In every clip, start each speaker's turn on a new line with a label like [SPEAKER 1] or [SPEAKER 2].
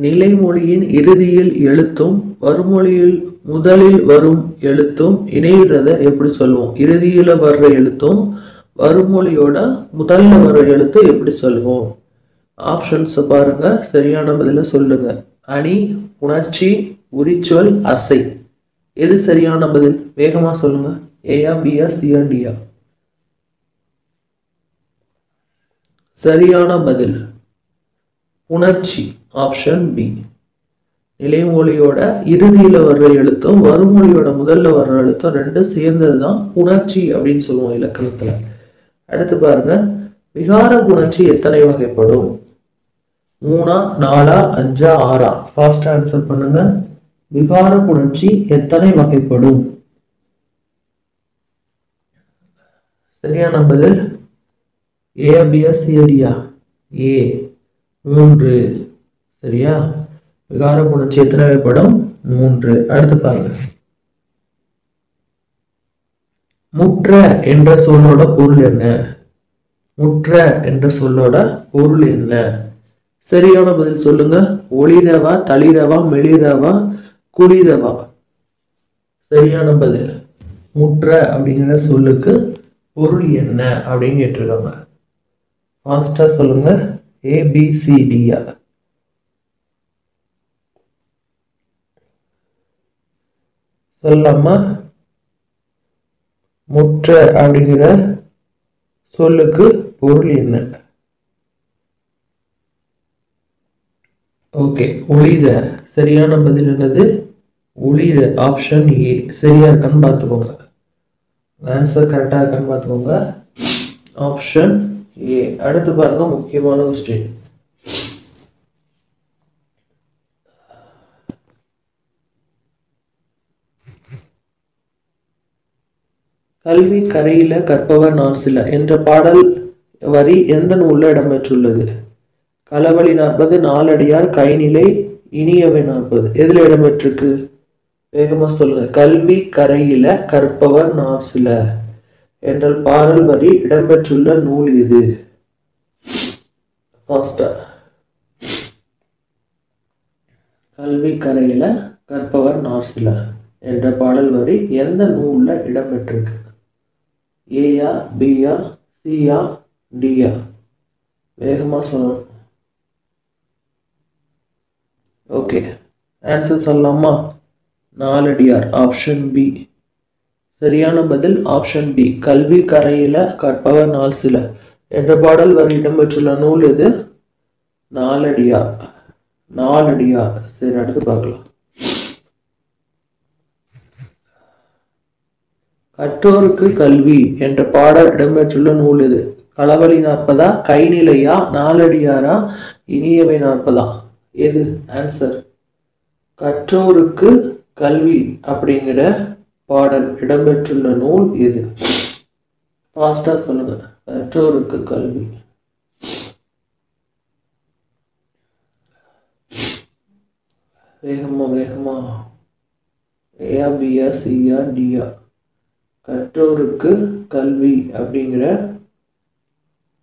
[SPEAKER 1] நிலைமொழியின் இறுதியில் எழுத்தும் வருமொழியில் முதலில் வரும் எழுத்தும் இணைகிறத எப்படி சொல்லுவோம்? இறுதியில வர்ற எழுத்தும் வருமொழியோட முதல்ல வர்ற எழுத்தும் எப்படி சொல்லுவோம்? ஆப்ஷன்ஸ் பாருங்க, சரியான பதில சொல்லுங்க. அணி, உணர்ச்சி, உரிச்சொல், அசை. எது சரியான பதில்? வேகமா சொல்லுங்க. ஏயா, பியா, சியா, டியா? சரியான பதில் உணர்ச்சி, ஆப்ஷன் பி. நிலைமொழியோட இறுதியில வர்ற எழுத்தும் வருமொழியோட முதல்ல வர்ற எழுத்தும் ரெண்டும் சேர்ந்ததுதான் உணர்ச்சி அப்படின்னு சொல்லுவோம் இலக்கணத்துல. அடுத்து பாருங்க, விகார புணர்ச்சி எத்தனை வகைப்படும்? 3, 4, 5, 6? ஃபாஸ்ட் ஆன்சர் பண்ணுங்க. விகார புணர்ச்சி எத்தனை வகைப்படும்? சரியான பதில் ஏ, பியா, சியா? ஏ, 3. சரியா? விகார புணர்ச்சி எத்தனை வகைப்படும்? 3. அடுத்து பாருங்க, முற்ற என்ற சொல்லோட பொருள் என்ன? முற்ற என்ற சொல்லோட பொருள் என்ன? சரியான பதில் சொல்லுங்க. ஒளிரவா, தளிரவா, மெளிரவா, குளிரவா? சரியான பதில் முற்ற அப்படிங்கிற சொல்லுக்கு பொருள் என்ன அப்படின்னு கேட்டிருக்காங்க. ஃபாஸ்டா சொல்லுங்க. ஏபிசிடியா? சொல்லாமா? முற்ற அப்படிங்கிற சொல்லுக்கு பொருள் என்ன? ஓகே, ஒளிர. சரியான பதில் என்னது? ஒளிர, ஆப்ஷன் ஏ. சரியா இருக்கான்னு பார்த்துக்கோங்க. ஆன்சர் கரெக்டா இருக்கான்னு பார்த்துக்கோங்க. Option A. அடுத்து பாருங்க, முக்கியமான கொஸ்டின். கல்வி கரையில கற்பவர் நான் சில என்ற பாடல் வரி எந்த நூல்ல இடம்பெற்றுள்ளது? களவழி 40, நாலடியார், கைநிலை, இனியவை 40. எதுல இடம்பெற்றிருக்கு? வேகமா சொல்லுங்க. கல்வி கரையில கற்பவர் நான் சில என்ற பாடல் வரி இடம்பெற்றுள்ள நூல் இது? கல்வி கரையில கற்பவர் நான் சில என்ற பாடல் வரி எந்த நூல்ல இடம்பெற்றிருக்கு? ஏயா, பியா, சியா, டியா? வேகமா சொல்லணும். ஓகே, ஆன்சர் சொல்லலாமா? Naladiyar, option B. சரியான பதில் ஆப்ஷன் பி. கல்வி கரையில கற்பவர் நாள் சில என்ற பாடல் வரி இடம்பெற்றுள்ள நூல் இது? நாலடியார். நாலடியார். சரி, அடுத்து பார்க்கலாம். கற்றோருக்கு கல்வி என்ற பாடல் இடம்பெற்றுள்ள நூல் இது? களவழி 40, கைநிலையா, நாலடியாரா, இனியவை 40? எது ஆன்சர்? கற்றோருக்கு கல்வி அப்படிங்கிற பாடல் இடம்பெற்றுள்ள நூல் எது? ஃபாஸ்டா சொல்லுங்க. கற்றோருக்கு கல்வி. வேகமா வேகமா. ஏயா, பியா, சியா, டியா? கற்றோருக்கு கல்வி அப்படிங்கிற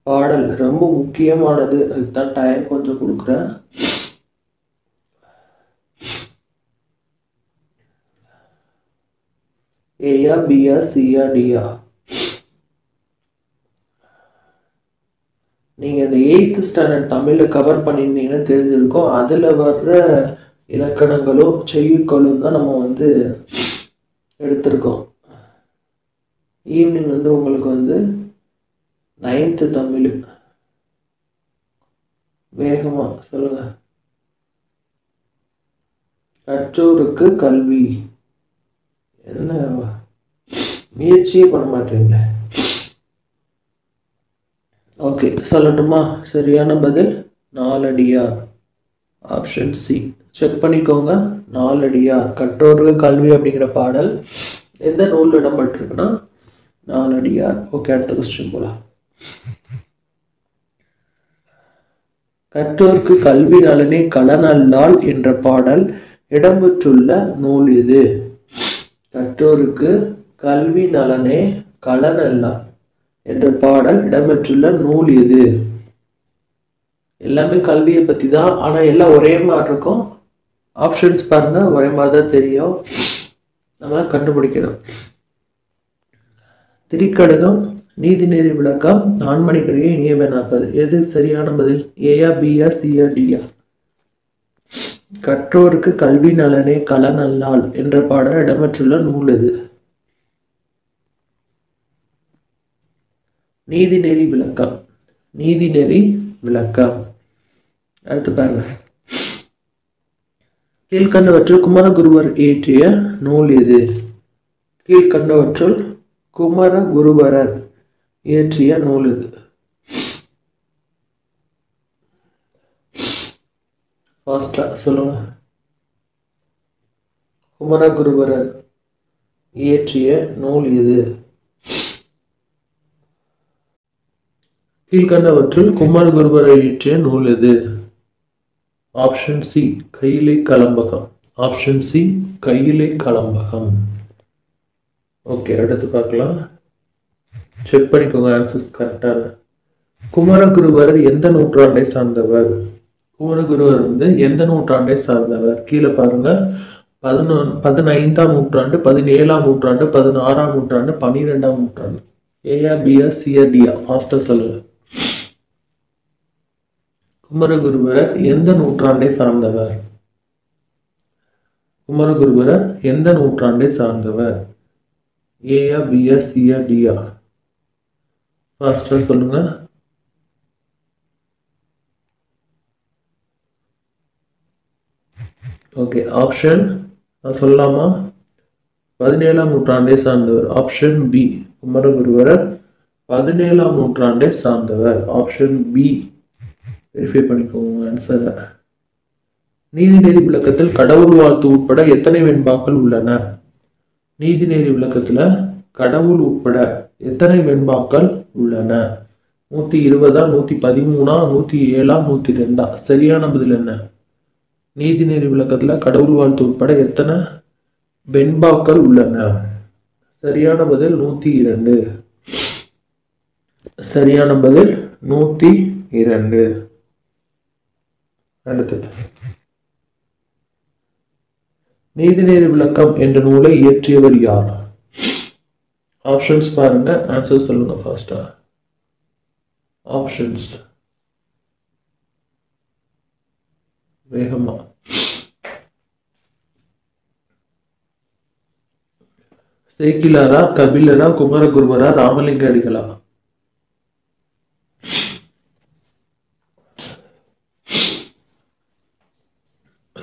[SPEAKER 1] பாடல் ரொம்ப முக்கியமானது. அதுதான் டைம் கொஞ்சம் கொடுக்குறேன். ஏயா, பியா, சியா, டியா? நீங்க இந்த 8th ஸ்டாண்டர்ட் தமிழ்ல கவர் பண்ணியிருந்தீங்கன்னு தெரிஞ்சிருக்கும். அதுல வர்ற இலக்கணங்களும் செய்யுட்களும் தான் நம்ம வந்து எடுத்திருக்கோம். ஈவினிங் வந்து உங்களுக்கு வந்து 9th தமிழ். வேகமா சொல்லுங்க. கற்றோருக்கு கல்வி. என்ன முயற்சியே பண்ண மாட்டீங்க? ஓகே, சொல்லட்டுமா? சரியான பதில் நாலடியார், ஆப்ஷன் சி. செக் பண்ணிக்கோங்க. நாலடியார், கற்றோருக்கு கல்வி அப்படிங்கிற பாடல் எந்த நூல் இடம்பெற்றிருக்குன்னா நாலடியார். ஓகே, அடுத்த கொஸ்டின் போலாம். கற்றோருக்கு கல்வி நலனே களனல்லால் என்ற பாடல் இடம்பெற்றுள்ள நூல் இது? கற்றோருக்கு கல்வி நலனே களனல்லால் என்ற பாடல் இடம்பெற்றுள்ள நூல் இது? எல்லாமே கல்வியை பற்றி தான். ஆனால் எல்லாம் ஒரே மாதிரி இருக்கும். ஆப்ஷன்ஸ் பாருங்க, ஒரே மாதிரி தான் தெரியும். நம்ம கண்டுபிடிக்கணும். திரிகடுகம், நீதிநெறி விளக்கம், நான்மணிக்கடிகை, நியமனாப்பது. எது சரியான பதில்? ஏயா, பியா, சியா, டியா? கற்றோருக்கு கல்வி நலனே களநல்லால் என்ற பாடல் இடம்பெற்றுள்ள நூல் எது? நீதிநெறி விளக்கம். நீதிநெறி விளக்கம். அடுத்து பாருங்க. கீழ்கண்டவற்றுள் குமரகுருவர் இயற்றிய நூல் எது? கீழ்கண்டவற்றுள் குமரகுருபரர் இயற்றிய நூல் எது? ஃபாஸ்டா சொல்லுங்க. குமரகுருபரர் இயற்றிய நூல் எது? கீழ்கண்டவற்றுள் குமரகுருபரர் இயற்றிய நூல் எது? ஆப்ஷன் சி கையிலை கலம்பகம். ஆப்ஷன் சி கையிலை கலம்பகம். ஓகே, அடுத்து பார்க்கலாம். செக் பண்ணிக்கோங்க ஆன்சர்ஸ் கரெக்டான. குமரகுருபரர் எந்த நூற்றாண்டை சார்ந்தவர்? குமரகுருவர் எந்த நூற்றாண்டை சார்ந்தவர்? கீழே பாருங்க. 15ஆம் நூற்றாண்டு, 17ஆம் நூற்றாண்டு, 16ஆம் நூற்றாண்டு, 12ஆம் நூற்றாண்டு. ஏயா, பியா, சியா, டியா? ஃபாஸ்டா சொல்லுங்க. குமரகுருபரர் எந்த நூற்றாண்டை சார்ந்தவர்? குமரகுருபரர் எந்த நூற்றாண்டை சார்ந்தவர்? ஏயா, பியா, சியா, டியா? ஃபாஸ்டா சொல்லுங்க. ஓகே, ஆப்ஷன் நான் சொல்லலாமா? 17ஆம் நூற்றாண்டை சார்ந்தவர். ஆப்ஷன் பி குமரகுருபரர் 17ஆம் நூற்றாண்டை சார்ந்தவர். Option B. வெரிஃபை பண்ணிக்கோங்க ஆன்சரை. நீதிநெறி விளக்கத்தில் கடவுள் வாழ்த்து உட்பட எத்தனை வெண்பாக்கள் உள்ளன? நீதிநெறி விளக்கத்துல கடவுள் உட்பட எத்தனை வெண்பாக்கள் உள்ளன? 120, 113, 107, 102? சரியான பதில் என்ன? நீதிநெறி விளக்கத்துல கடவுள் வாழ்த்து உட்பட எத்தனை வெண்பாக்கள் உள்ளன? சரியான பதில் 102. சரியான பதில் 102. அடுத்து, நீதிநெறி விளக்கம் என்ற நூலை இயற்றியவர் யார்? ஆப்ஷன்ஸ் பாருங்க, ஆன்சர் சொல்லுங்க ஃபாஸ்டா. ஆப்ஷன்ஸ் வேகமா. சேக்கிலாரா, கபிலரா, குமரகுருபரா, ராமலிங்க அடிகளா?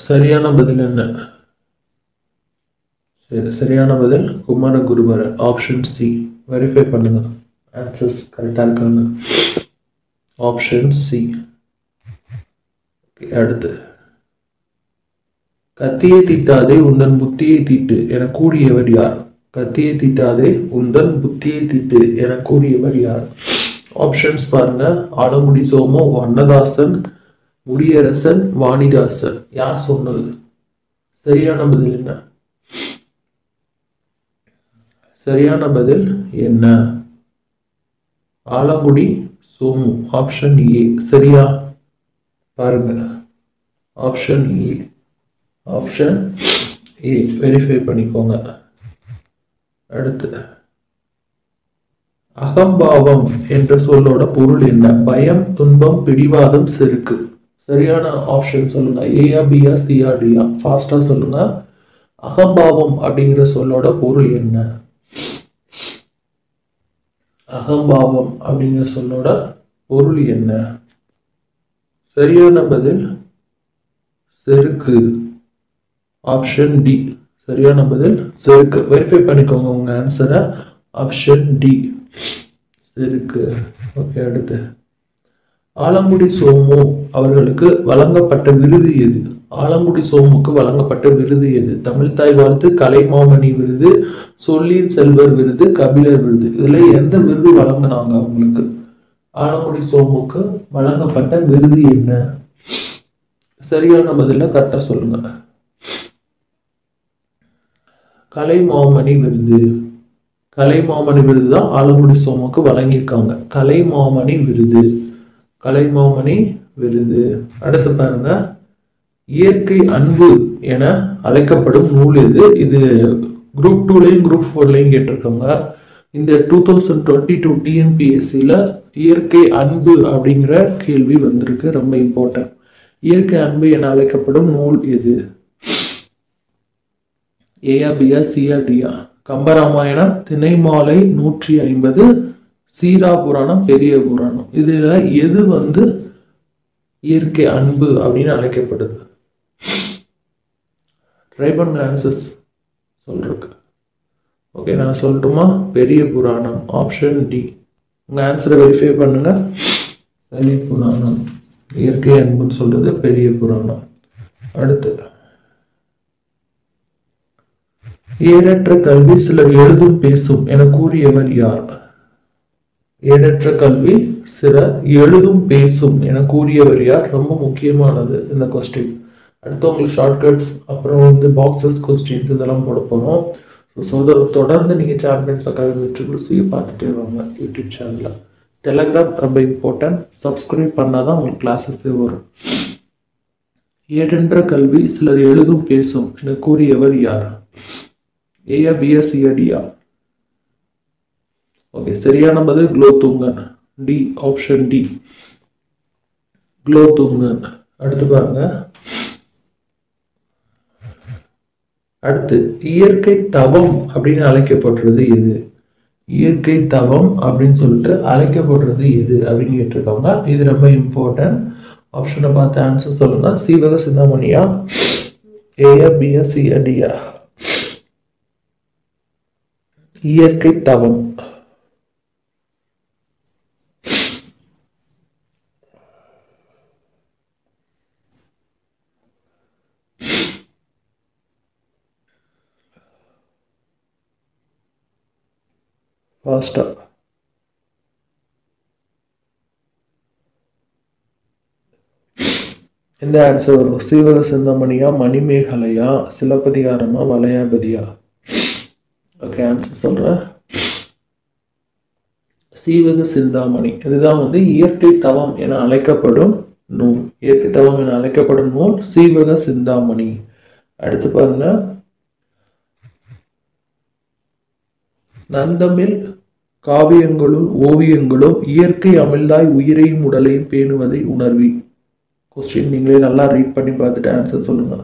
[SPEAKER 1] சரியான பதில் என்ன? சரியான பதில் குமரகுருபரர். Option C. வெரிஃபை பண்ணுங்க ஆன்சர்ஸ் கரெக்டா இருக்காங்க. Option C. அடுத்து, கத்தியை தீட்டாதே உந்தன் புத்தியை தீட்டு என கூறியவர் யார்? கத்தியை தீட்டாதே உந்தன் புத்தியை தீட்டு என கூறியவர் யார்? ஆப்ஷன்ஸ் பாருங்க. ஆலங்குடி சோமு, வண்ணதாசன், முடியரசன், வாணிதாசன். யார் சொன்னது? சரியான பதில் என்ன? சரியான பதில் என்ன? ஆலங்குடி சோமு. Option A. சரியா? பாருங்க. Option A. Option A. Verify பண்ணிக்கோங்க. அடுத்து, அகம்பாவம் என்ற சொல்லோட பொருள் என்ன? பயம், துன்பம், பிடிவாதம், செருக்கு. சரியான ஆப்ஷன் சொல்லுங்க. ஏயா, பியா, சியா, டியா? ஃபாஸ்டா சொல்லுங்க. அகம்பாவம் அப்படிங்கிற சொல்லோட பொருள் என்ன? அகம்பாவம் அப்படிங்கிற சொல்லோட பொருள் என்ன? சரியான பதில் செருக்கு. Option D. சரியான பதில் செருக்கு. வெரிஃபை பண்ணிக்கோங்க உங்க ஆன்சரை. ஆப்ஷன் டி செருக்கு. ஓகே, அடுத்து, ஆலங்குடி சோமு அவர்களுக்கு வழங்கப்பட்ட விருது எது? ஆலங்குடி சோமுக்கு வழங்கப்பட்ட விருது எது? தமிழ்தாய் வாழ்த்து, கலைமாமணி விருது, சொல்லீர் செல்வர் விருது, கபிலர் விருது. இதுல எந்த விருது வழங்கினாங்க அவங்களுக்கு? ஆலங்குடி சோமுக்கு வழங்கப்பட்ட விருது என்ன? சரியான பதில கரெக்டா சொல்லுங்க. கலைமாமணி விருது. கலைமாமணி விருது தான் ஆலங்குடி சோமுக்கு வழங்கியிருக்காங்க. கலைமாமணி விருது. கலைமாமணி விருது. அடுத்து பாருங்க, இயற்கை அன்பு என அழைக்கப்படும் நூல் எது? இது குரூப் 2லையும் குரூப் 4லையும் கேட்டிருக்காங்க. இந்த 2022 டிஎன்பிஎஸ்சியில் இயற்கை அன்பு அப்படிங்கிற கேள்வி வந்திருக்கு, ரொம்ப இம்பார்ட்டன்ட். இயற்கை அன்பு என அழைக்கப்படும் நூல் எது? ஏயா பியா சியா டியா? கம்பராமாயணம், திணைமாலை 150, சீரா புராணம், பெரிய புராணம். இதுல எது இயற்கை அன்பு அப்படின்னு அழைக்கப்படுது? ட்ரை பண்ணுங்க ஆன்சர்ஸ் சொல்றதுக்கு. ஓகே, நான் சொல்லட்டுமா? பெரிய புராணம், ஆப்ஷன் டி. உங்க ஆன்சரை வெரிஃபை பண்ணுங்க. பெரிய புராணம், இயற்கை அன்புன்னு சொல்றது பெரிய புராணம். அடுத்து, ஏடற்ற கல்வி சிலர் எழுதும் பேசும் என கூறியவர் யார்? ஏடற்ற கல்வி சிலர் எழுதும் பேசும் என கூறியவர் யார்? ரொம்ப முக்கியமானது இந்த கொஸ்டின். அடுத்து உங்களுக்கு ஷார்ட்கட்ஸ், அப்புறம் பாக்ஸஸ், கொஸ்டின்ஸ் இதெல்லாம் போட போகிறோம். தொடர்ந்து நீங்கள் சாம்பியன்ஸ் அகாடமி ட்ரிபிள்ஸி பார்த்துட்டே வாங்க யூடியூப் சேனலில். டெலகிராம் ரொம்ப இம்பார்ட்டன்ட், சப்ஸ்கிரைப் பண்ணால் தான் உங்களுக்கு கிளாஸஸே வரும். ஏடென்ற கல்வி சிலர் எழுதும் பேசும் என கூறியவர் யார்? ஏயா பியா சியா டியா? ஓகே, சரியான பதில் Kulothungan, D, option D, Kulothungan. அடுத்து பாருங்க, அடுத்து இயற்கை தவம் அப்படின்னு அழைக்கப்படுறது எது? இயற்கை தவம் அப்படின்னு சொல்லிட்டு அழைக்கப்படுறது எது அப்படின்னு கேட்டிருக்காங்க. இது ரொம்ப இம்பார்ட்டன்ட். ஆப்ஷனை பார்த்து ஆன்சர் சொல்லுங்க. சீவக சிந்தாமணியா, ஏயா பியா சியா டியா? இயற்கை தவம். ஃபாஸ்டா. இந்த ஆன்சர் வரும். சீவக சிந்தாமணியா, மணிமேகலையா, சிலப்பதிகாரமா, வளையாபதியா? ஓகே, ஆன்சர் சொல்றேன். சீவக சிந்தாமணி. இதுதான் இயற்கை தவம் என அழைக்கப்படும் நூல். இயற்கை தவம் என அழைக்கப்படும் நூல் சீவக சிந்தாமணி. அடுத்து பாருங்க, நந்தமிழ் காவியங்களும் ஓவியங்களும் இயற்கை அமிழ்தாய் உயிரையும் உடலையும் பேணுவதை உணர்வி. கொஸ்டின் நீங்களே நல்லா ரீட் பண்ணி பார்த்துட்டு ஆன்சர் சொல்லுங்க.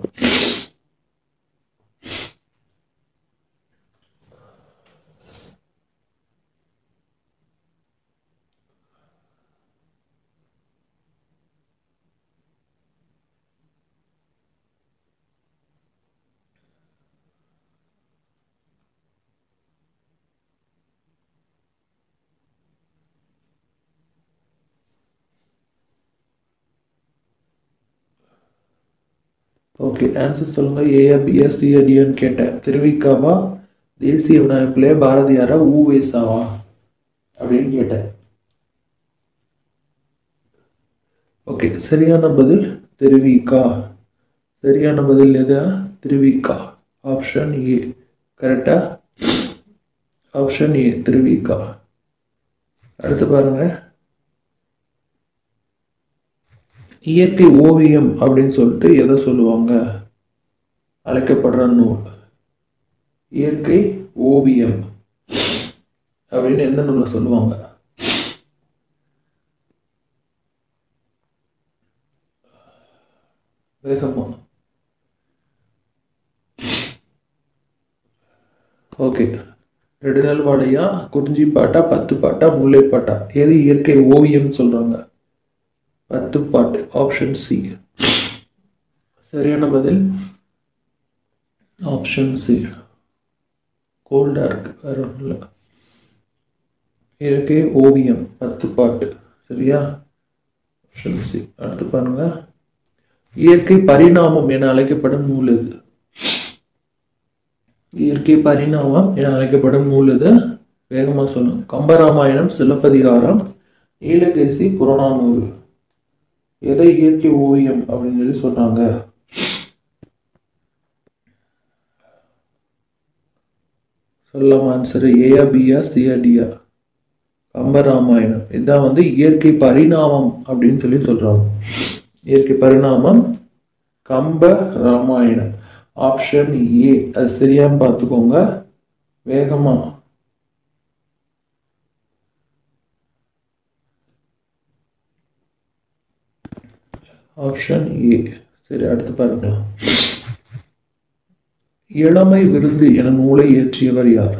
[SPEAKER 1] ஓகே, ஆன்சர் சொல்லுங்க. ஏயா பியா சியா டியான்னு கேட்டேன். திருவிக்காவா, தேசிய விநாயகப் பிள்ளையா, பாரதியாரா, ஊவேசாவா அப்படின்னு கேட்டேன். ஓகே, சரியான பதில் திருவிக்கா. சரியான பதில் எது? Thiruvika, option A. கரெக்டா? Option A, Thiruvika. அடுத்து பாருங்க, இயற்கை ஓவியம் அப்படின்னு சொல்லிட்டு எதை சொல்லுவாங்க? அழைக்கப்படுற நூல் இயற்கை ஓவியம் அப்படின்னு எந்த நூலை சொல்லுவாங்க? வேகமா. ஓகே, நெடுநாள் வாடையா, குறிஞ்சி பாட்டா, 10 பாட்டா, முல்லை பாட்டா? எது இயற்கை ஓவியம் சொல்றாங்க? 10 பாட்டு, ஆப்ஷன் சி. சரியான பதில் ஆப்ஷன் சி. கோல்டா இருக்கு, வேற ஒன்றும் இல்லை. இயற்கை ஓவியம் 10 பாட்டு, சரியா? Option C. அடுத்து பாருங்க, இயற்கை பரிணாமம் என அழைக்கப்படும் நூல் எது? இயற்கை பரிணாமம் என அழைக்கப்படும் நூல் எது? வேகமா சொல்லுங்க. கம்பராமாயணம், சிலப்பதிகாரம், நீலகேசி, புறநானூறு. எதை இயற்கை ஓவியம் அப்படின்னு சொல்லி சொன்னாங்க? சொல்லலாம் ஆன்சர். ஏயா பியா சியா டியா? கம்பராமாயணம். இதுதான் வந்து இயற்கை பரிணாமம் அப்படின்னு சொல்றாங்க. இயற்கை பரிணாமம் கம்ப ராமாயணம். Option A. அது சரியான்னு பார்த்துக்கோங்க வேகமா. ஆப்ஷன் ஏ சரி. அடுத்து பாருங்க. இளமை விருந்து என நூலை இயற்றியவர் யார்?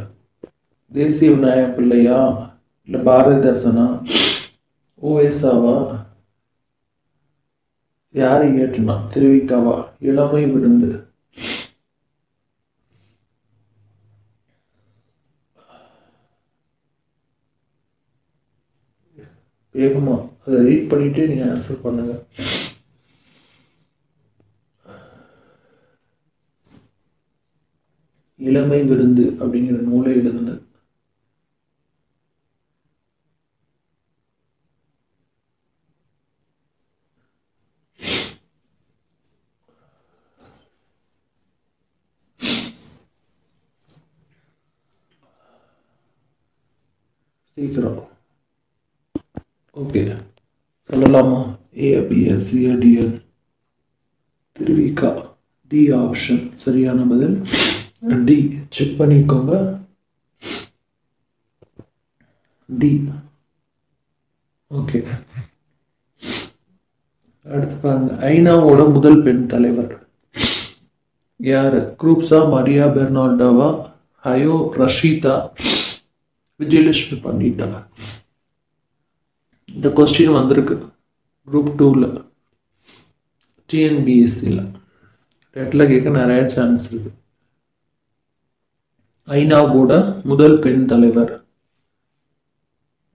[SPEAKER 1] தேசிய விநாயக பிள்ளையா, இல்ல பாரதிதாசனா, ஓஎஸ்ஆவா, யாரை இயற்றினா? திருவிக்காவா? இளமை விருந்து வேகமா அதை ரீட் பண்ணிட்டு நீங்க ஆன்சர் பண்ணுங்க. இளமை விருந்து அப்படிங்கிற நூலை எழுதுனது சீக்கிரம். ஓகே சொல்லலாமா? A, B, C, D, Thiruvika. D option சரியான பதில். டி செக் பண்ணிக்கோங்க. டி. ஓகே அடுத்து பாருங்க. ஐநாவோட முதல் பெண் தலைவர் யாரு? குரூப்ஸா, மரியா பெர்னால்டோவா, ஹயோ ரஷீதா, விஜயலட்சுமி பண்டிட்டா? இந்த கொஸ்டின் வந்திருக்கு குரூப் 2ல, டிஎன்பிஎஸ்சியில். டெட்டில் கேட்க நிறைய சான்ஸ் இருக்கு. ஐநாவோட முதல் பெண் தலைவர்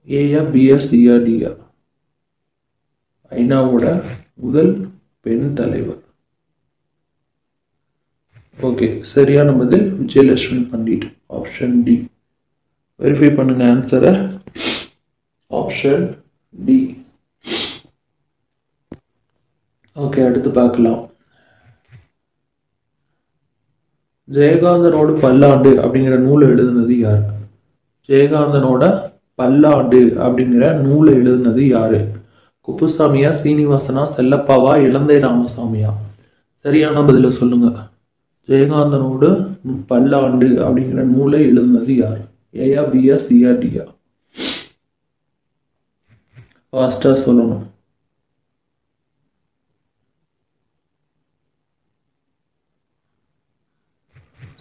[SPEAKER 1] ஏயா, பியா, சியா, டியா? ஐநாவோட முதல் பெண் தலைவர். ஓகே சரியான பதில் Vijayalakshmi Pandit. Option D. Verify பண்ணுங்க ஆன்சரை. Option D. ஓகே அடுத்து பார்க்கலாம். ஜெயகாந்தனோட பல்லாண்டு அப்படிங்கிற நூலை எழுதுனது யார்? ஜெயகாந்தனோட பல்லாண்டு அப்படிங்கிற நூலை எழுதுனது யாரு? குப்புசாமியா, சீனிவாசனா, செல்லப்பாவா, இளந்தை ராமசாமியா? சரியான பதில சொல்லுங்க. ஜெயகாந்தனோட பல்லாண்டு அப்படிங்கிற நூலை எழுதுனது யார்? ஏயா, பியா, சியா, டியா? ஃபாஸ்டா சொல்லணும்.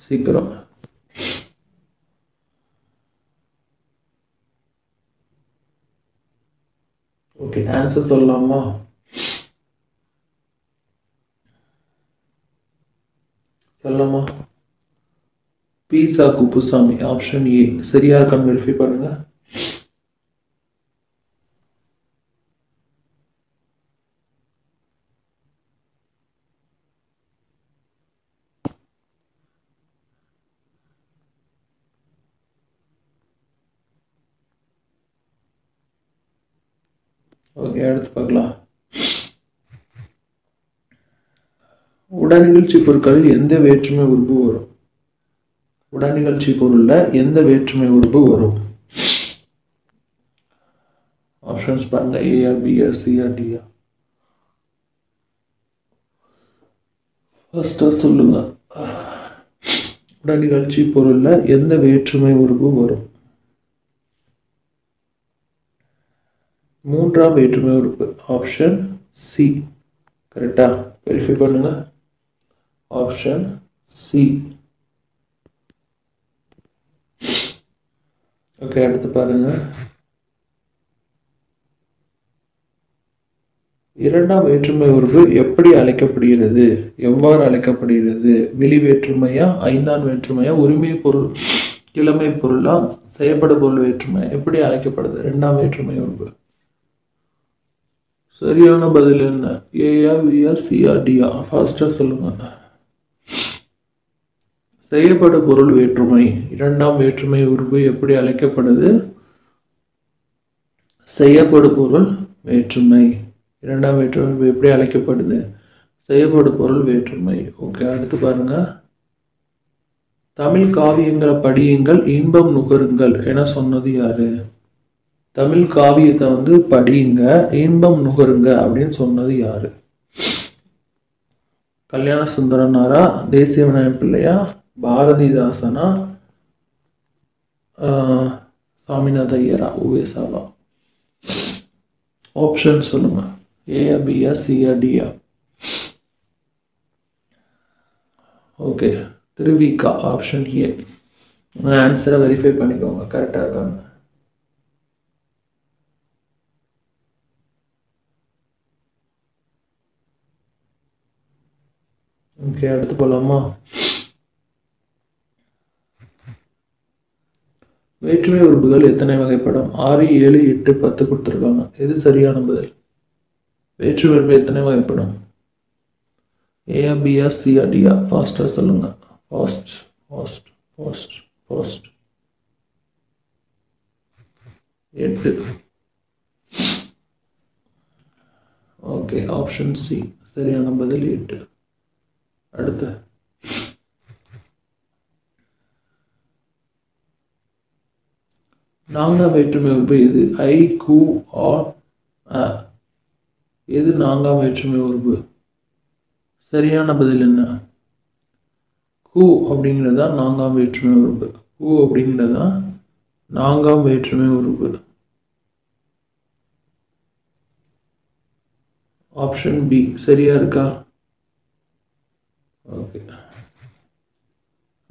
[SPEAKER 1] சீக்கிரம். ஓகே ஆன்சர் சொல்லலாமா? சொல்லலாமா? பீசா குப்புசாமி. ஆப்ஷன் ஏ சரியா இருக்கான்னு வெரிஃபை பண்ணுங்க. ஓகே அடுத்து பார்க்கலாம். உடனிகழ்ச்சி பொருட்களில் எந்த வேற்றுமை உறுப்பு வரும்? உடனிகழ்ச்சி பொருள்ல எந்த வேற்றுமை உறுப்பு வரும்? ஆப்ஷன்ஸ் பாருங்க. ஏஆ, பிஆ, சிஆ, டிஆ? ஃபர்ஸ்டா சொல்லுங்க. உடனிகழ்ச்சி பொருள்ல எந்த வேற்றுமை உறுப்பு வரும்? மூன்றாம் வேற்றுமை உறுப்பு. Option C. கரெக்டா? வெரிஃபை பண்ணுங்க. Option C. ஓகே அடுத்து பாருங்க. இரண்டாம் வேற்றுமை உறுப்பு எப்படி அழைக்கப்படுகிறது? எவ்வாறு அழைக்கப்படுகிறது? வெளி வேற்றுமையா, ஐந்தான் வேற்றுமையா, உரிமை பொருள், கிழமை பொருளா, செய்யப்பட பொருள் வேற்றுமை? எப்படி அழைக்கப்படுது இரண்டாம் வேற்றுமை உறுப்பு? சரியான பதில் என்ன? ஏயா, பியா, சியா, டியா? ஃபாஸ்டா சொல்லுங்க. செய்யப்படும் பொருள் வேற்றுமை. இரண்டாம் வேற்றுமை உறுப்பு எப்படி அழைக்கப்படுது? செய்யப்படும் பொருள் வேற்றுமை. இரண்டாம் வேற்றுமை எப்படி அழைக்கப்படுது? செய்யப்படும் பொருள் வேற்றுமை. ஓகே அடுத்து பாருங்க. தமிழ் காவியங்களை படியுங்கள், இன்பம் நுகருங்கள் என சொன்னது யாரு? தமிழ் காவியத்தை வந்து படியுங்க, இன்பம் நுகருங்க அப்படின்னு சொன்னது யாரு? கல்யாண சுந்தரனாரா, தேசிய விநாயகம் பிள்ளையா, பாரதிதாசனா, சாமிநாத ஐயரா, உவேசாவா? ஆப்ஷன் சொல்லுங்க. ஏயா, பியா, சியா, டியா? ஓகே, திருவிக்கா. Option A. உங்கள் ஆன்சரை வெரிஃபை பண்ணிக்கோங்க கரெக்டாக இருக்காங்க. ஓகே, அடுத்து போகலாமா? வேற்றுமை உறுப்புகள் எத்தனை வகைப்படும்? 6, 7, 8, 10 கொடுத்துருக்காங்க. எது சரியான பதில்? வேற்றுமை உறுப்பு எத்தனை வகைப்படும்? ஏயா, பியா, சியா, டியா? ஃபாஸ்ட்டாக சொல்லுங்க. Fast fast fast fast. 8. Okay, option C சரியான பதில் 8. அடுத்து நான்காம் வேற்றுமை உறுப்பு எது? ஐ, கு, ஆ, அ. எது நான்காம் வேற்றுமை உறுப்பு? சரியான பதில் என்ன? கு அப்படிங்கிறதா நான்காம் வேற்றுமை உறுப்பு. கு அப்படிங்கிறதா நான்காம் வேற்றுமை உறுப்பு. ஆப்ஷன் பி சரியா இருக்கா? ஓகே,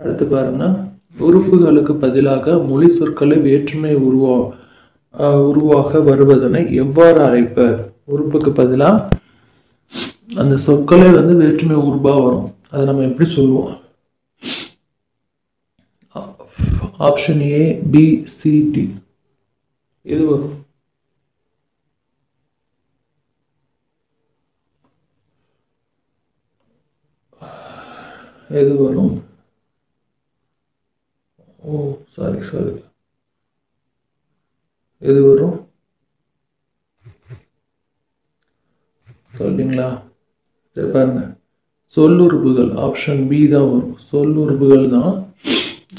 [SPEAKER 1] அடுத்து பாருங்க. உறுப்புகளுக்கு பதிலாக மொழி சொற்களை வேற்றுமை உருவாக வருவதனை எவ்வாறு அழைப்பர்? உறுப்புக்கு பதிலாக அந்த சொற்களே வந்து வேற்றுமை உருவா வரும். அதை நம்ம எப்படி சொல்லுவோம்? Option A, B, C, D. எது வரும்? எது வரும்? Oh, sorry. எது வரும் சொல்றீங்களா? சரி பாருங்க, சொல்லுறுப்புகள். ஆப்ஷன் பி தான் வரும். சொல்லுறுப்புகள் தான்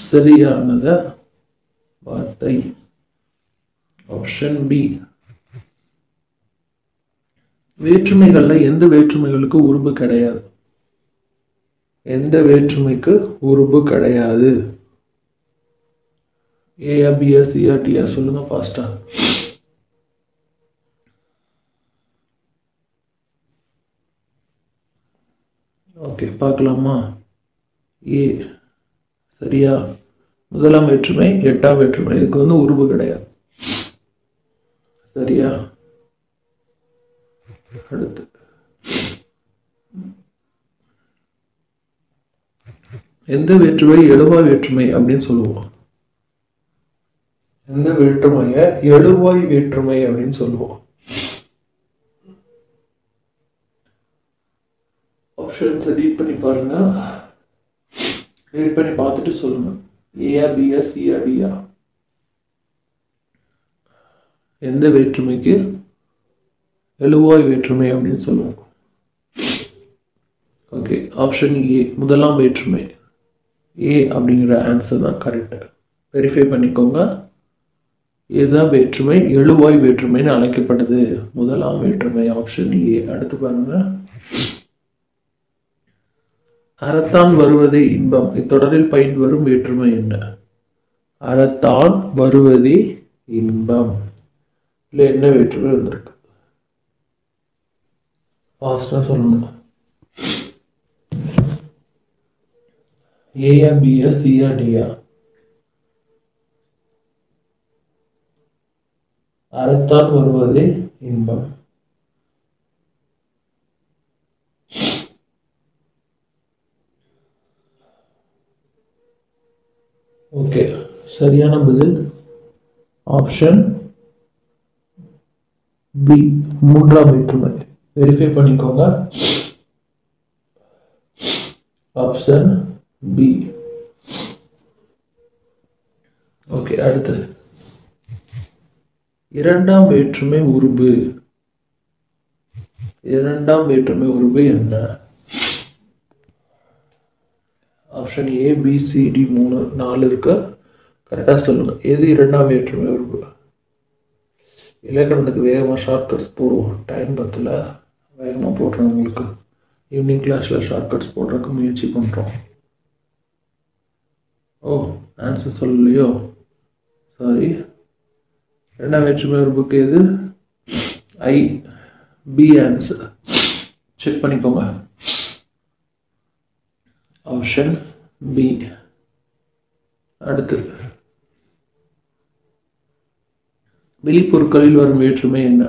[SPEAKER 1] சரியானத வார்த்தை. Option B. வேற்றுமைகள்ல எந்த வேற்றுமைகளுக்கு உருபு கிடையாது? எந்த வேற்றுமைக்கு உருபு கிடையாது? ஏயா, பியா, சியா, டியா? சொல்லுங்க ஃபாஸ்டா. ஓகே, பார்க்கலாமா? ஏ சரியா. முதலாம் வேற்றுமை, 8ஆம் வேற்றுமை, இதுக்கு வந்து உருபு கிடையாது. சரியா. அடுத்து எந்த வேற்றுமை எழுவாய் வேற்றுமை அப்படின்னு சொல்லுவோம்? எந்த வேற்றுமைய எழுவாய் வேற்றுமை அப்படின்னு சொல்லுவோம்? ஆப்ஷன்ஸ் ரீட் பண்ணி பாருங்க. ரீட் பண்ணி பார்த்துட்டு சொல்லுங்க. ஏயா, பியா, சியா, டியா? எந்த வேற்றுமைக்கு எழுவாய் வேற்றுமை அப்படின்னு சொல்லுவோம்? ஓகே, ஆப்ஷன் ஏ முதலாம் வேற்றுமை. ஏ அப்படிங்கிற ஆன்சர் தான் கரெக்ட். வெரிஃபை பண்ணிக்கோங்க. இதுதான் வேற்றுமை எழுவாய் வேற்றுமைன்னு அழைக்கப்படுது. முதலாம் வேற்றுமை ஆப்ஷன் ஏ. அடுத்து பாருங்க. அறத்தான் வருவதே இன்பம் இத்தொடரில் பயின்று வரும் வேற்றுமை என்ன? அறத்தான் வருவதே இன்பம் இல்ல என்ன வேற்றுமை வந்திருக்கு? ஃபாஸ்டா சொல்லணும். ஏயா, பியா, சியா, டியா? அறத்தான் வருவதே இன்பம். ஓகே, சரியான பதில் ஆப்ஷன் பி மூன்றாம் வேற்றுமை. வெரிஃபை பண்ணிக்கோங்க. Option B. ஓகே, அடுத்து இரண்டாம் வேற்றுமை உருபு. இரண்டாம் வேற்றுமை உருபு என்ன? Option A, B, C, D 3 4 இருக்கு. கரெக்டா சொல்லுங்க. எது இரண்டாம் வேற்றுமை உருபு? இலக்கணத்துக்கு வேகமாக ஷார்ட்கட்ஸ் போடுவோம். டைம் பத்தில் வேகமாக போடுறோம். உங்களுக்கு ஈவினிங் கிளாஸில் ஷார்ட்கட்ஸ் போடுறதுக்கு முயற்சி பண்ணுறோம். ஓ, ஆன்சர் சொல்லலையோ, சாரி. ரெண்டாம் வேற்றுமை ஒரு புக்கு எது? ஐ. B answer. செக் பண்ணிக்கோங்க. Option B. அடுத்து, வெளிப்பொருட்களில் வரும் வேற்றுமை என்ன?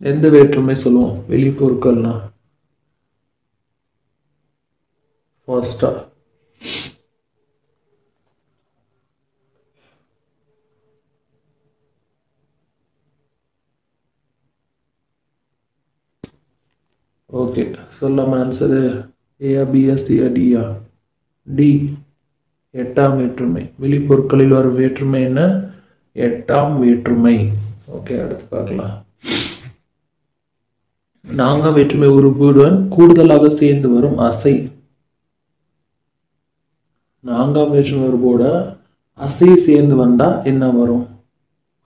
[SPEAKER 1] எந்த வேற்றுமை சொல்லுவோம் வெளிப்பொருட்கள்னா? ஃபாஸ்டா? ஓகே, சொல்லாம ஆன்சரு ஏயா பியா சியா டியா? டி, எட்டாம் வேற்றுமை. வெளிப்பொருட்களில் வரும் வேற்றுமை என்ன? எட்டாம் வேற்றுமை. ஓகே, அடுத்து பார்க்கலாம். நான்காம் வேற்றுமை உறுப்புடன் கூடுதலாக சேர்ந்து வரும் அசை. நான்காம் வேற்றுமை உறுப்போட அசை சேர்ந்து வந்தா என்ன வரும்?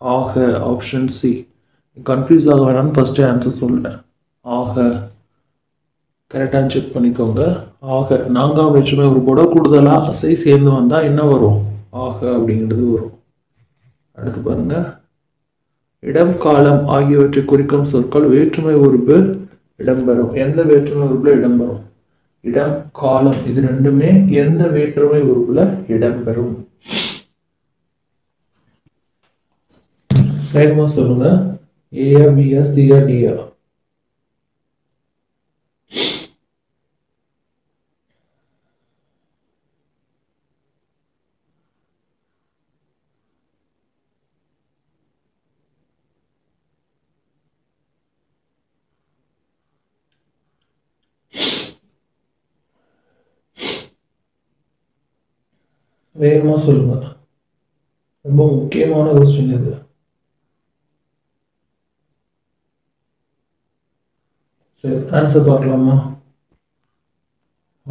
[SPEAKER 1] ஆக. Option C. கன்ஃபியூஸ் ஆக வேணாம்னு ஃபர்ஸ்ட் ஆன்சர் சொல்லிட்டேன். ஆக. கரெக்டாக செக் பண்ணிக்கோங்க. ஆக, நான்காம் வேற்றுமை உறுப்போட கூடுதலாக அசை சேர்ந்து வந்தா என்ன வரும்? ஆக அப்படிங்கிறது வரும். அடுத்து பாருங்க. இடம், காலம் ஆகியவற்றை குறிக்கும் சொற்கள் வேற்றுமை உறுப்பு இடம்பெறும். எந்த வேற்றுமை உறுப்புல இடம்பெறும்? இடம், காலம் இது ரெண்டுமே எந்த வேற்றுமை உறுப்புல இடம்பெறும்? வேகமா சொல்லுங்க. ஏயா பியா சியா டியா? வேகமா சொல்லுங்க. ரொம்ப முக்கியமான கொஸ்டின் இது. சரி, ஆன்சர் பார்க்கலாமா?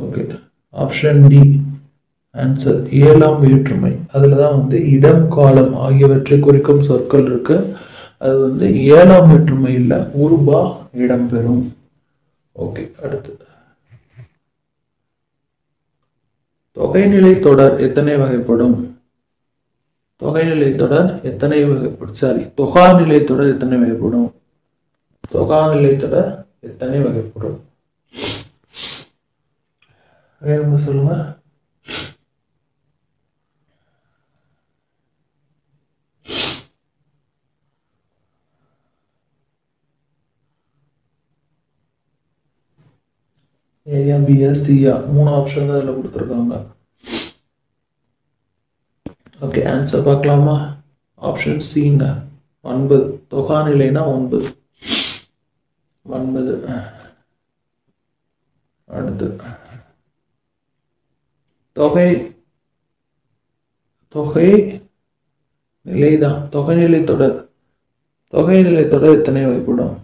[SPEAKER 1] Okay, option D answer. ஏழாம் வேற்றுமை. அதில் தான் இடம், காலம் ஆகியவற்றை குறிக்கும் சொற்கள் இருக்கு. அது ஏழாம் வேற்றுமையில் உருபா இடம்பெறும். ஓகே, அடுத்து. தொகைநிலை தொடர் எத்தனை வகைப்படும்? தொகைநிலை தொடர் எத்தனை வகைப்படும்? சாரி, தொகாநிலை தொடர் எத்தனை வகைப்படும்? தொகாநிலை தொடர் எத்தனை வகைப்படும்? வேகமா சொல்லுங்க. ஏயா பியா சியா? 3 ஆப்ஷன் தான் இதில் கொடுத்துருக்காங்க. ஓகே, ஆன்சர் பார்க்கலாமா? ஆப்ஷன் சிங்க 9. தொகாநிலைனா 9. 9. அடுத்து, தொகை. தொகை நிலைதான். தொகைநிலை தொடர். தொகைநிலை தொடர் எத்தனை வகைப்படும்?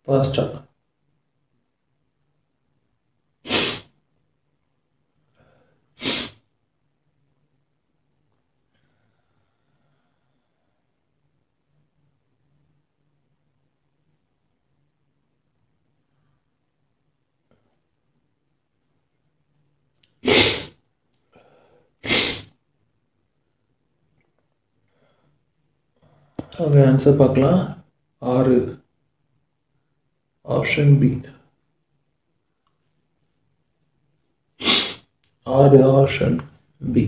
[SPEAKER 1] ஃபாஸ்டா? ஓகே, ஆன்சர் பார்க்கலாம். 6. Option B. 6 option B.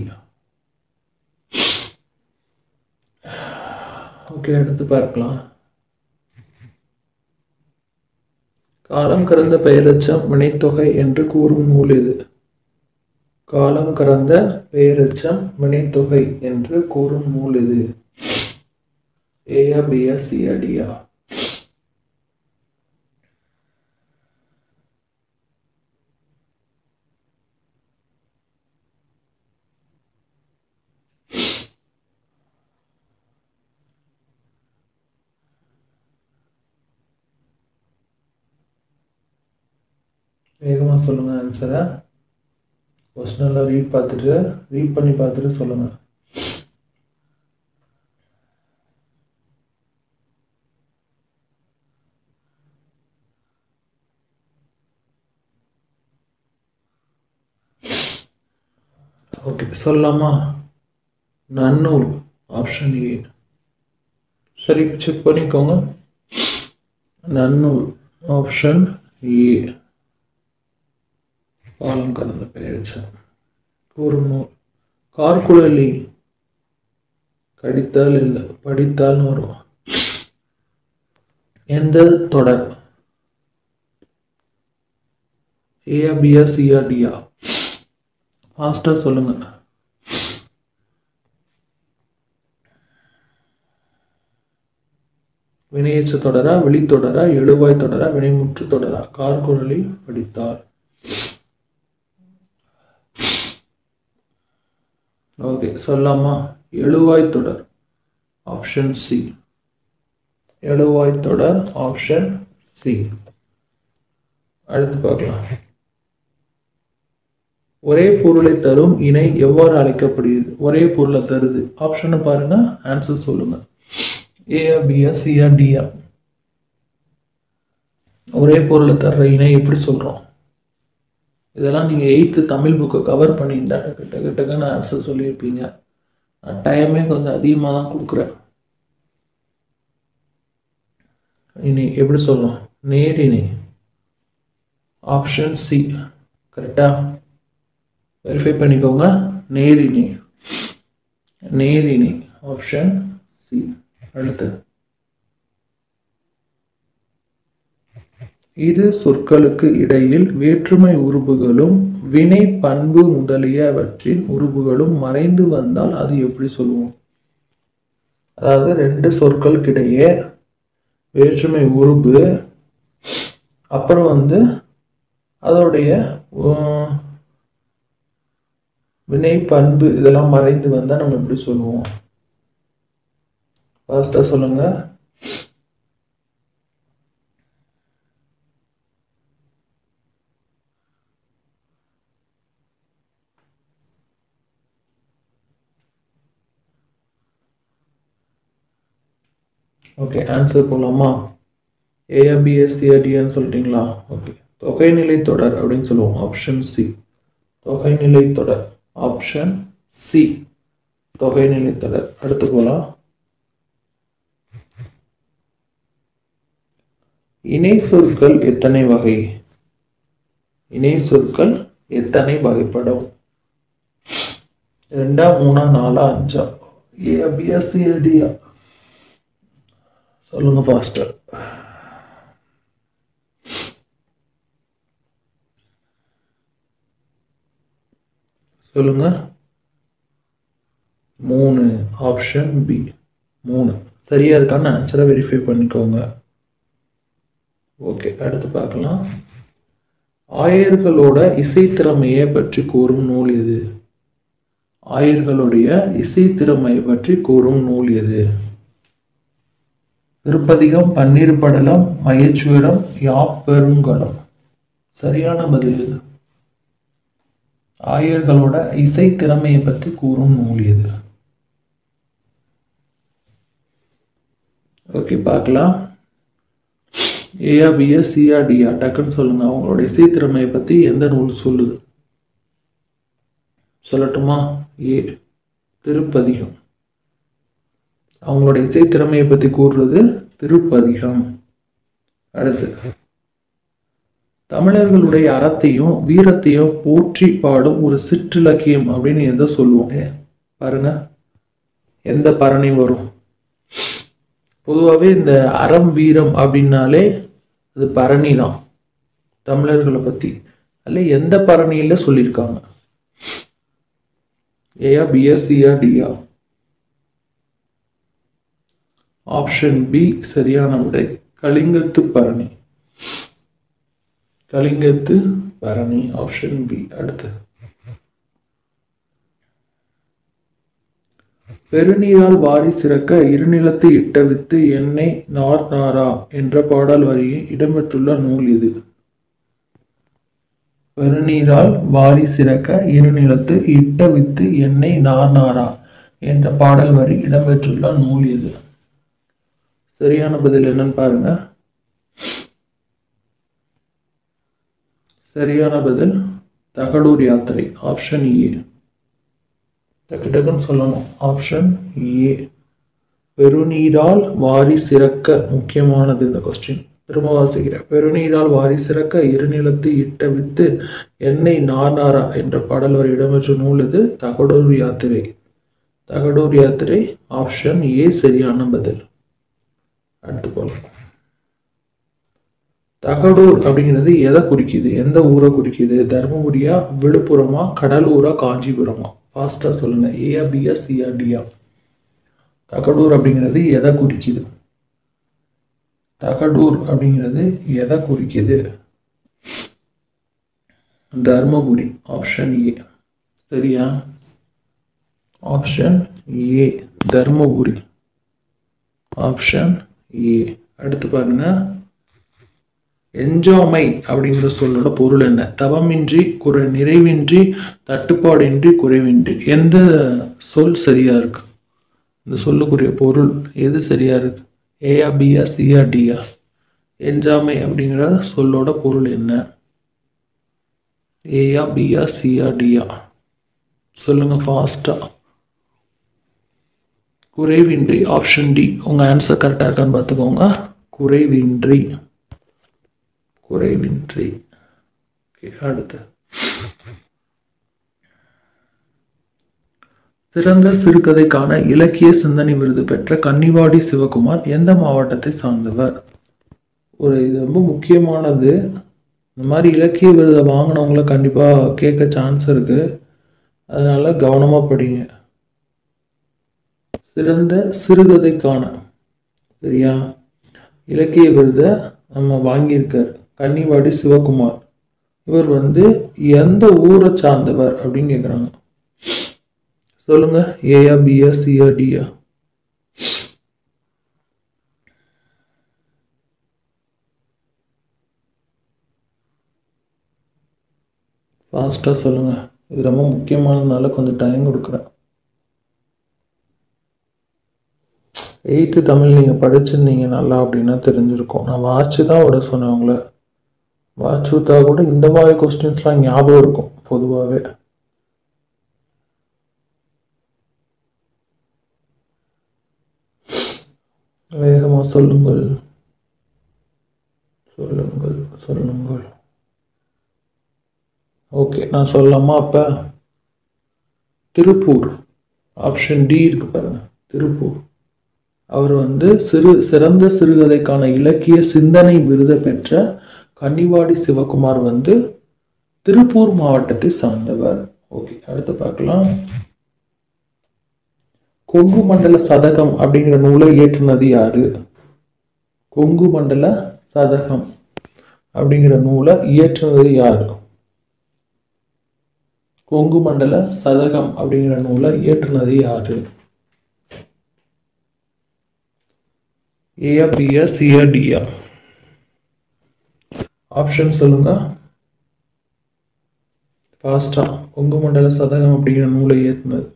[SPEAKER 1] Okay, அடுத்து பார்க்கலாம். காலம் கடந்த பெயரெச்சம் வினைத்தொகை என்று கூறும் நூல் எது? காலம் கடந்த பெயரெச்சம் வினைத்தொகை என்று கூறும் நூல் எது? ஏயா பியா சியா டியா? வேகமாக சொல்லுங்கள் ஆன்சரை. கொஸ்டின் எல்லாம் ரீட் பண்ணி பார்த்துட்டு சொல்லுங்கள். ஓகே, சொல்லலாமா? நன்னூல் ஆப்ஷன் ஏ. சரி, செக் பண்ணிக்கோங்க. நன்னூல் ஆப்ஷன் ஏ. பாலம் கலந்த பெயர்ச்சி. கூறுநூல். கார்குழலி கடித்தால் இல்லை படித்தால்னு வரும். எந்த தொடர்? ஏயா பியா சியா டியா? ஃபாஸ்டா சொல்லுங்க. வினையேற்ற தொடரா, வெளித்தொடரா, எழுவாய் தொடரா, வினைமுற்று தொடரா? கார்குழலி படித்தால். ஓகே, சொல்லாமா? எழுவாய் தொடர் ஆப்ஷன் சி. எழுவாய் தொடர் ஆப்ஷன் சி. அடுத்து பார்க்கலாம். ஒரே பொருளை தரும் இணை எவ்வாறு அழைக்கப்படுகிறது? ஒரே பொருளை தருது. ஆப்ஷனை பாருங்க, ஆன்சர் சொல்லுங்க. ஏயா பியா சியா டியா? ஒரே பொருளை தர்ற இணை எப்படி சொல்றோம்? இதெல்லாம் நீங்கள் 8th தமிழ் புக்கை கவர் பண்ணியிருந்தா கிட்டன்னு ஆன்சர் சொல்லியிருப்பீங்க. நான் டைமே கொஞ்சம் அதிகமாக தான் கொடுக்குறேன். இனி எப்படி சொல்லணும்? நேரிணை ஆப்ஷன் சி. கரெக்டா? வெரிஃபை பண்ணிக்கோங்க. நேரிணை. நேரிணை ஆப்ஷன் சி. அடுத்து, இரு சொற்களுக்கு இடையில் வேற்றுமை உருபுகளும் வினை பண்பு முதலியவற்றின் உருபுகளும் மறைந்து வந்தால் அது எப்படி சொல்லுவோம்? அதாவது 2 சொற்களுக்கு இடையே வேற்றுமை உருபு, அப்புறம் அதோடைய வினை பண்பு இதெல்லாம் மறைந்து வந்தால் நம்ம எப்படி சொல்லுவோம்? ஃபாஸ்டா சொல்லுங்க. ஓகே, ஆன்சர் போகலாமா? ஏபிஎஸ்சிஆர்டின்னு சொல்லிட்டீங்களா? ஓகே, தொகைநிலை தொடர் அப்படின்னு சொல்லுவோம். Option C. தொகைநிலை தொடர் ஆப்ஷன் சி. தொகைநிலை தொடர். அடுத்து போகலாம். இணை சொற்கள் எத்தனை வகை? இணை சொற்கள் எத்தனை வகைப்படும்? 2, 3, 4, 5? ஏபிஎஸ்சிஆர்டியா? சொல்லுங்க ஃபாஸ்டர். சொல்லுங்க. 3. Option B. 3 சரியா இருக்கான்னு ஆன்சரை வெரிஃபை பண்ணிக்கோங்க. ஓகே, அடுத்து பார்க்கலாம். ஆயர்களோட இசைத்திறமையை பற்றி கூறும் நூல் எது? ஆயர்களுடைய இசைத்திறமையை பற்றி கூறும் நூல் எது? திருப்பதிகம், பன்னீர் படலம், மயச்சுவரம், யாப்பெருங்கலம்? சரியான பதில் எது? ஆயர்களோட இசை திறமையை பற்றி கூறும் நூல் எது? ஓகே, பார்க்கலாம். ஏயா பியா சியா டியா? டக்குன்னு சொல்லுங்க. அவங்களோட இசை திறமையை பற்றி எந்த நூல் சொல்லுது? சொல்லட்டுமா? ஏ, திருப்பதிகம். அவங்களோட இசை திறமையை பற்றி கூறுறது திருப்பதிகம். அடுத்து, தமிழர்களுடைய அறத்தையும் வீரத்தையும் போற்றி பாடும் ஒரு சிற்றிலக்கியம் அப்படின்னு எதை சொல்லுவோம்? பாருங்க, எந்த பரணி வரும்? பொதுவாகவே இந்த அறம் வீரம் அப்படின்னாலே அது பரணி தான். தமிழர்களை பற்றி அல்ல எந்த பரணியில் சொல்லியிருக்காங்க? ஏயா பியா சியா டியா? ஆப்ஷன் பி சரியான விடை. கலிங்கத்து பரணி. கலிங்கத்து பரணி ஆப்ஷன் பி. அடுத்து, பெருநீரால் வாரி சிறக்க இருநிலத்து இட்ட வித்து எண்ணெய் நார் நாரா என்ற பாடல் வரியை இடம்பெற்றுள்ள நூல் இது? பெருநீரால் வாரி சிறக்க இருநிலத்து இட்ட வித்து எண்ணெய் நார் நாரா என்ற பாடல் வரி இடம்பெற்றுள்ள நூல் எது? சரியான பதில் என்னன்னு பாருங்க. சரியான பதில் தகடூர் யாத்திரை. Option A. டக்குன்னு சொல்லணும். Option A. பெருநீரால் வாரி சிறக்க, முக்கியமானது இந்த கொஸ்டின். திரும்ப வாசிக்கிறேன். பெருநீரால் வாரி சிறக்க இருநிலத்து இட்ட வித்து எண்ணெய் நார் நாரா என்ற பாடல் வரி இடம்பெற்ற நூல் இது தகடூர் யாத்திரை. தகடூர் யாத்திரை ஆப்ஷன் ஏ சரியான பதில். அடுத்து போகலாம். தகடூர் அப்படிங்கிறது எதை குறிக்குது? எந்த ஊரை குறிக்குது? தர்மபுரியா, விழுப்புரமா, கடலூரா, காஞ்சிபுரமா? ஃபாஸ்டா சொல்லுங்க. ஏயா, பியா, சியா, டியா? தகடூர் அப்படிங்கிறது எதை குறிக்குது? தகடூர் அப்படிங்கிறது எதை குறிக்குது? தர்மபுரி. Option A. சரியா? Option A Dharmapuri. Option A. அடுத்து பாருங்க. என்ஜாமை அப்படிங்கிற சொல்லோட பொருள் என்ன? தவமின்றி, நிறைவின்றி, தட்டுப்பாடின்றி, குறைவின்றி. எந்த சொல் சரியா இருக்கு? இந்த சொல்லுக்குரிய பொருள் எது சரியா இருக்கு? ஏயா, பியா, சியா, டியா? என்ஜாமை அப்படிங்கிற சொல்லோட பொருள் என்ன? ஏயா, பியா, சியா, டியா? சொல்லுங்க ஃபாஸ்டா. குறைவின்றி. Option D. உங்க ஆன்சர் கரெக்டா இருக்கான்னு பார்த்துக்கோங்க. குறைவின்றி. குறைவின்றி. அடுத்து. சிறந்த சிறுகதைக்கான இலக்கிய சிந்தனை விருது பெற்ற கன்னிவாடி சிவகுமார் எந்த மாவட்டத்தை சார்ந்தவர்? இது ரொம்ப முக்கியமானது. இந்த மாதிரி இலக்கிய விருதை வாங்கினவங்கள கண்டிப்பாக கேட்க சான்ஸ் இருக்கு. அதனால கவனமா படிங்க. சிறந்த சிறுகதைக்கான சரியா இலக்கிய விருதை நம்ம வாங்கியிருக்கார் கன்னிவாடி சிவகுமார். இவர் எந்த ஊரை சார்ந்தவர் அப்படின்னு கேட்குறாங்க. சொல்லுங்க. ஏயா, பியா, சியா, டியா? ஃபாஸ்டா சொல்லுங்க. இது ரொம்ப முக்கியமானதுனால கொஞ்சம் டைம் கொடுக்குறேன். 8th தமிழ் நீங்கள் படிச்சிருந்தீங்க நல்லா அப்படின்னா தெரிஞ்சிருக்கும். நான் வாட்சி தான் விட சொன்னேன் உங்களை. வாட்சி விட்டா கூட இந்த மாதிரி கொஸ்டின்ஸ்லாம் ஞாபகம் இருக்கும் பொதுவாகவே. வேகமாக சொல்லுங்கள். சொல்லுங்கள் சொல்லுங்கள். ஓகே, நான் சொல்லலாமா? அப்போ திருப்பூர். ஆப்ஷன் டி இருக்கு பாருங்க. திருப்பூர். அவர் சிறந்த சிறுகதைக்கான இலக்கிய சிந்தனை விருதை பெற்ற கன்னிவாடி சிவகுமார் திருப்பூர் மாவட்டத்தை சார்ந்தவர். ஓகே, அடுத்து பார்க்கலாம். கொங்கு மண்டல சதகம் அப்படிங்கிற நூலை இயற்றினது யாரு? கொங்கு மண்டல சதகம் அப்படிங்கிற நூலை இயற்றினது யாரு? கொங்கு மண்டல சதகம் அப்படிங்கிற நூலை இயற்றினது யாரு? ஏயா, பியா, சியா, டியா? ஆப்ஷன் சொல்லுங்க ஃபாஸ்டா. கொங்கு மண்டல சதகம் அப்படிங்கிற நூலை இயற்றினது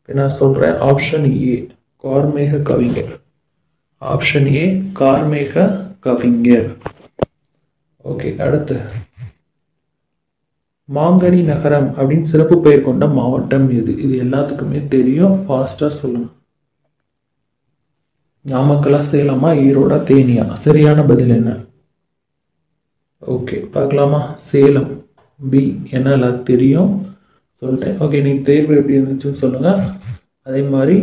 [SPEAKER 1] நான் சொல்றேன். ஆப்ஷன் ஏ கார்மேக கவிஞர். ஆப்ஷன் ஏ கார்மேக கவிஞர். ஓகே, அடுத்து. மாங்கனி நகரம் அப்படின்னு சிறப்பு பெயர் கொண்ட மாவட்டம் எது? இது எல்லாத்துக்குமே தெரியும். ஃபாஸ்டா சொல்லுங்க. நாமக்கலா, சேலமா, ஈரோடா, தேனியா? சரியான பதில் என்ன? ஓகே, பார்க்கலாமா? சேலம். பி. என்ன எல்லாத்துக்கும் தெரியும் சொல்லிட்டேன். ஓகே, நீங்கள் தேர்வு எப்படி இருந்துச்சுன்னு சொல்லுங்கள். அதே மாதிரி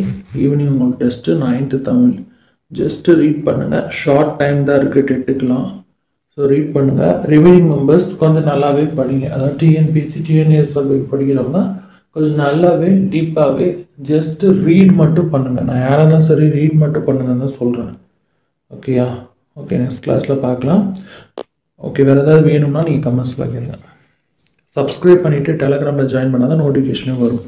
[SPEAKER 1] ஈவினிங் உங்களுக்கு test 9th Tamil. Just read பண்ணுங்கள். ஷார்ட் டைம் தான் இருக்குது டெட்டுக்கலாம். ஸோ ரீட் பண்ணுங்கள். ரிமைனிங் மெம்பர்ஸ் கொஞ்சம் நல்லாவே படிங்க. அதாவது டிஎன்பிசி, டிஎன்ஏஎஸ் படிக்கிறவங்க கொஞ்சம் நல்லாவே டீப்பாகவே ஜஸ்ட்டு ரீட் மட்டும் பண்ணுங்கள். நான் யாராக இருந்தாலும் சரி ரீட் மட்டும் பண்ணுங்கன்னு தான் சொல்கிறேன். ஓகேயா? ஓகே, நெக்ஸ்ட் கிளாஸில் பார்க்கலாம். ஓகே, வேறு ஏதாவது வேணும்னா நீங்கள் கமெண்ட்ஸில் கேளுங்க. சப்ஸ்கிரைப் பண்ணிவிட்டு டெலகிராமில் ஜாயின் பண்ணால் தான் நோட்டிஃபிகேஷனே வரும்.